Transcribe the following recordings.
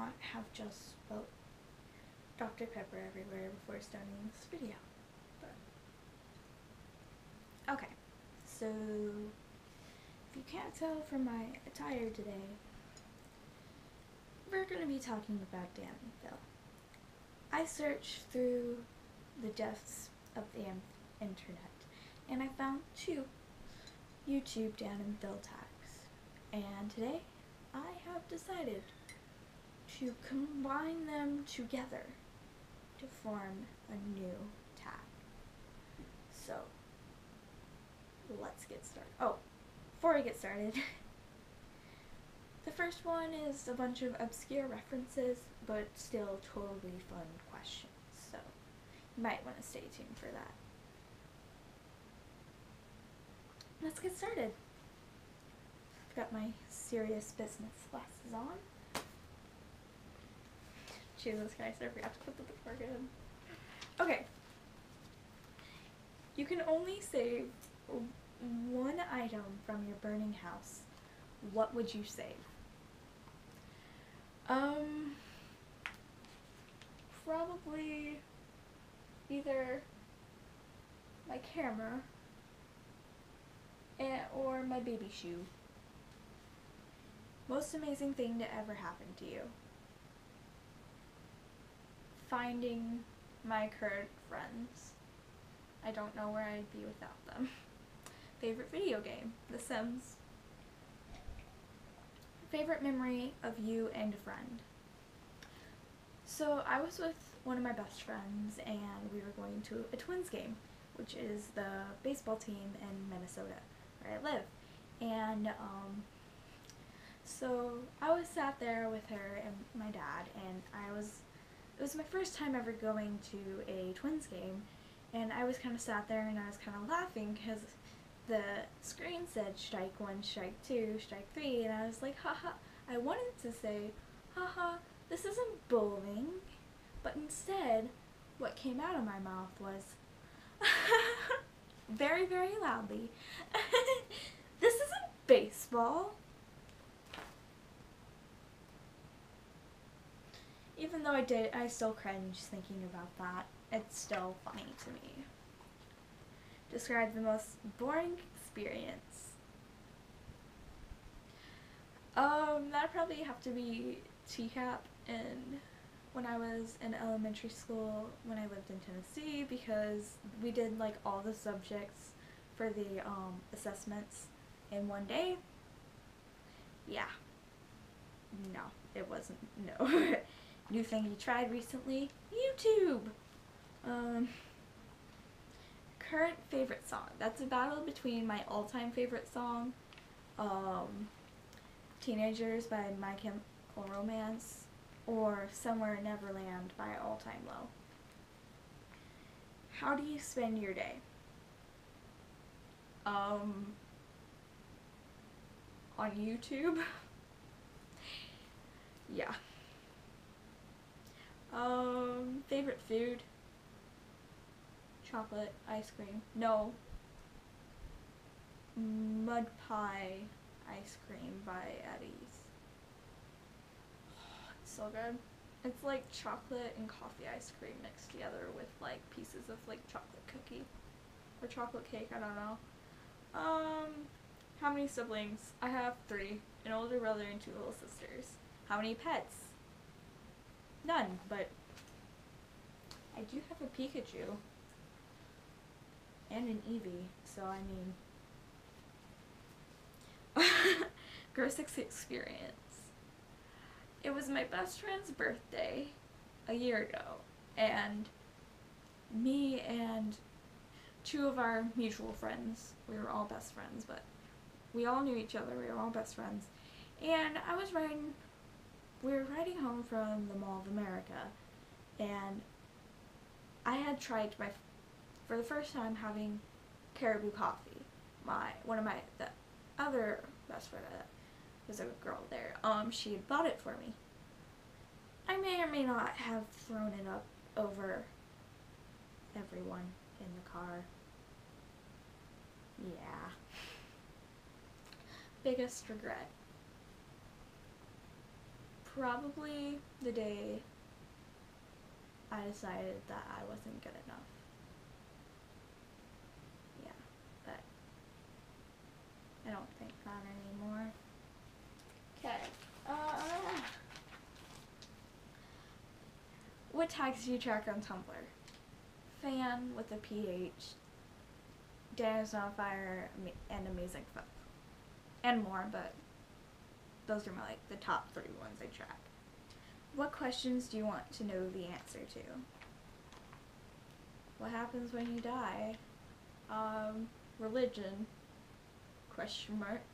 not have just spelled Dr. Pepper everywhere before starting this video. But okay, so if you can't tell from my attire today, we're going to be talking about Dan and Phil. I searched through the depths of the internet and I found 2 YouTube Dan and Phil tags, and today I have decided to combine them together to form a new tag. So let's get started. Oh, before we get started, the first one is a bunch of obscure references, but still totally fun questions, so you might want to stay tuned for that. Let's get started. I've got my serious business glasses on. Jesus Christ, I forgot to put the bookmark in. Okay. You can only save 1 item from your burning house. What would you save? Probably either my camera or my baby shoe. Most amazing thing to ever happen to you. Finding my current friends. I don't know where I'd be without them. Favorite video game, The Sims. Favorite memory of you and a friend. So I was with one of my best friends and we were going to a Twins game, which is the baseball team in Minnesota where I live. And so I was sat there with her and my dad, and it was my first time ever going to a Twins game, and I was kind of sat there and I was kind of laughing because the screen said strike 1, strike 2, strike 3, and I was like, haha. I wanted to say, haha, this isn't bowling, but instead what came out of my mouth was very, very loudly, this isn't baseball. Even though I still cringe thinking about that. It's still funny to me. Describe the most boring experience. That'd probably have to be TCAP when I was in elementary school when I lived in Tennessee, because we did like all the subjects for the assessments in one day. Yeah. No, it wasn't. No. New thing you tried recently? YouTube! Current favorite song. That's a battle between my all-time favorite song, Teenagers by My Chemical Romance, or Somewhere in Neverland by All Time Low. How do you spend your day? On YouTube? Yeah. Favorite food? Chocolate ice cream. No. Mud pie ice cream by Eddie's. Oh, it's so good. It's like chocolate and coffee ice cream mixed together with like pieces of like chocolate cookie or chocolate cake, I don't know. How many siblings? I have 3, an older brother and 2 little sisters. How many pets? None, but I do have a Pikachu and an Eevee, so I mean, gross experience. It was my best friend's birthday a year ago, and me and 2 of our mutual friends, we were all best friends, but we all knew each other, we were all best friends, and we were riding home from the Mall of America, and I had tried for the first time having Caribou coffee. The other best friend was a girl there, she had bought it for me. I may or may not have thrown it up over everyone in the car. Yeah. Biggest regret. Probably the day I decided that I wasn't good enough. Yeah, but I don't think that anymore. Okay. What tags do you track on Tumblr? Fan with a PH, Dan is on fire, and Amazing Folk. And more, but those are like the top 3 ones I track. What questions do you want to know the answer to? What happens when you die? Religion? Question mark.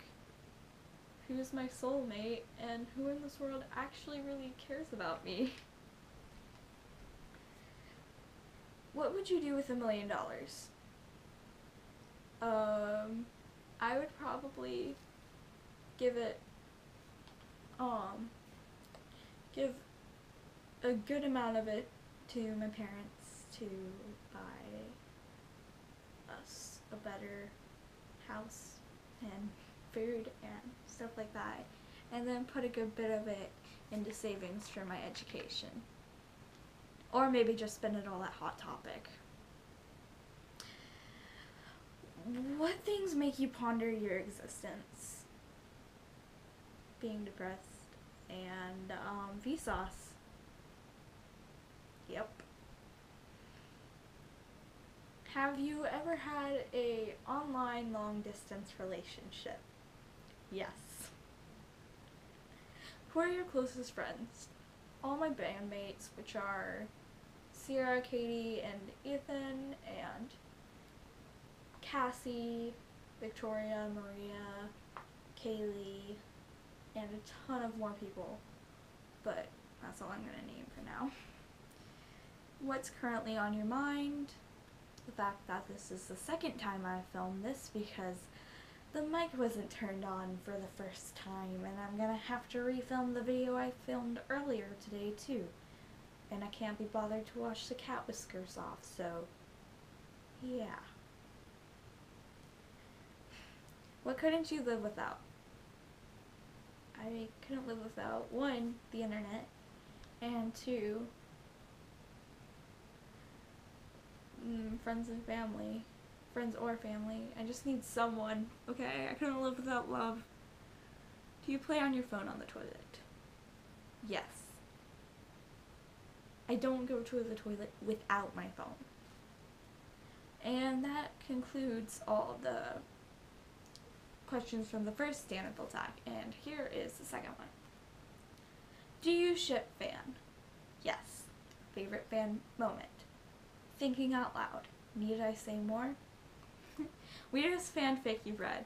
Who's my soulmate? And who in this world actually really cares about me? What would you do with $1 million? I would probably give a good amount of it to my parents to buy us a better house and food and stuff like that, and then put a good bit of it into savings for my education. Or maybe just spend it all at Hot Topic. What things make you ponder your existence? Being depressed and Vsauce. Yep. Have you ever had a online long distance relationship? Yes. Who are your closest friends? All my bandmates, which are Sierra, Katie, and Ethan, and Cassie, Victoria, Maria, Kaylee, and a ton of more people, but that's all I'm gonna name for now. What's currently on your mind? The fact that this is the second time I've filmed this because the mic wasn't turned on for the first time, and I'm gonna have to refilm the video I filmed earlier today too. And I can't be bothered to wash the cat whiskers off, so yeah. What couldn't you live without? I couldn't live without 1, the internet, and 2, friends and family. Friends or family. I just need someone, okay? I couldn't live without love. Do you play on your phone on the toilet? Yes. I don't go to the toilet without my phone. And that concludes all the questions from the first stand and fill tag, and here is the second one. Do you ship fan? Yes. Favorite fan moment? Thinking out loud. Need I say more? Weirdest fanfic you've read?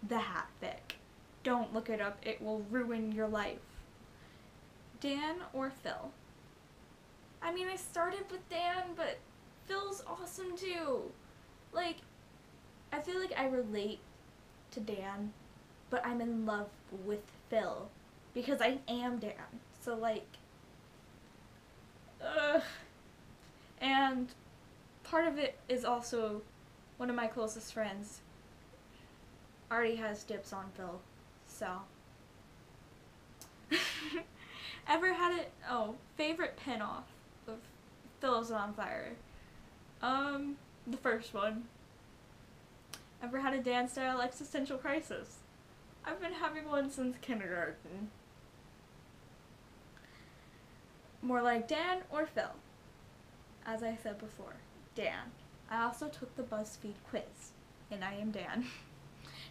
The Hat Fic. Don't look it up, it will ruin your life. Dan or Phil? I mean, I started with Dan, but Phil's awesome too. Like, I feel like I relate to Dan, but I'm in love with Phil because I am Dan. So like, and part of it is also one of my closest friends already has dibs on Phil, so. Ever had it, favorite pin-off of Phil's on Fire? The first one. Ever had a Dan-style existential crisis? I've been having one since kindergarten. More like Dan or Phil? As I said before, Dan. I also took the BuzzFeed quiz, and I am Dan.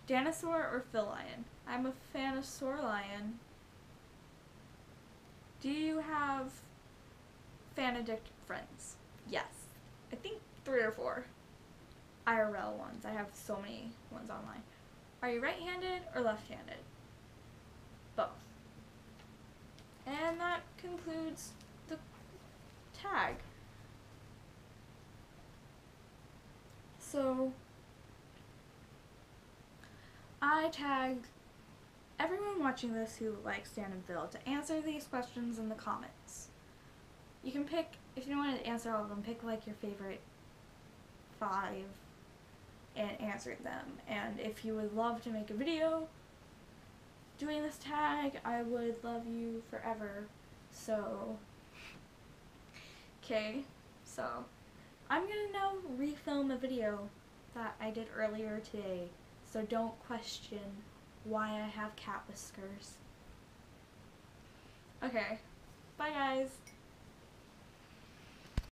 Dinosaur or Phil Lion? I'm a fan of Soar Lion. Do you have fan-addicted friends? Yes. I think 3 or 4. IRL ones. I have so many ones online. Are you right-handed or left-handed? Both. And that concludes the tag. So, I tagged everyone watching this who likes Dan and Phil to answer these questions in the comments. You can pick, if you don't want to answer all of them, pick like your favorite 5 and answer them. And if you would love to make a video doing this tag, I would love you forever. So, okay, so I'm gonna now refilm a video that I did earlier today, so don't question why I have cat whiskers. Okay, bye guys.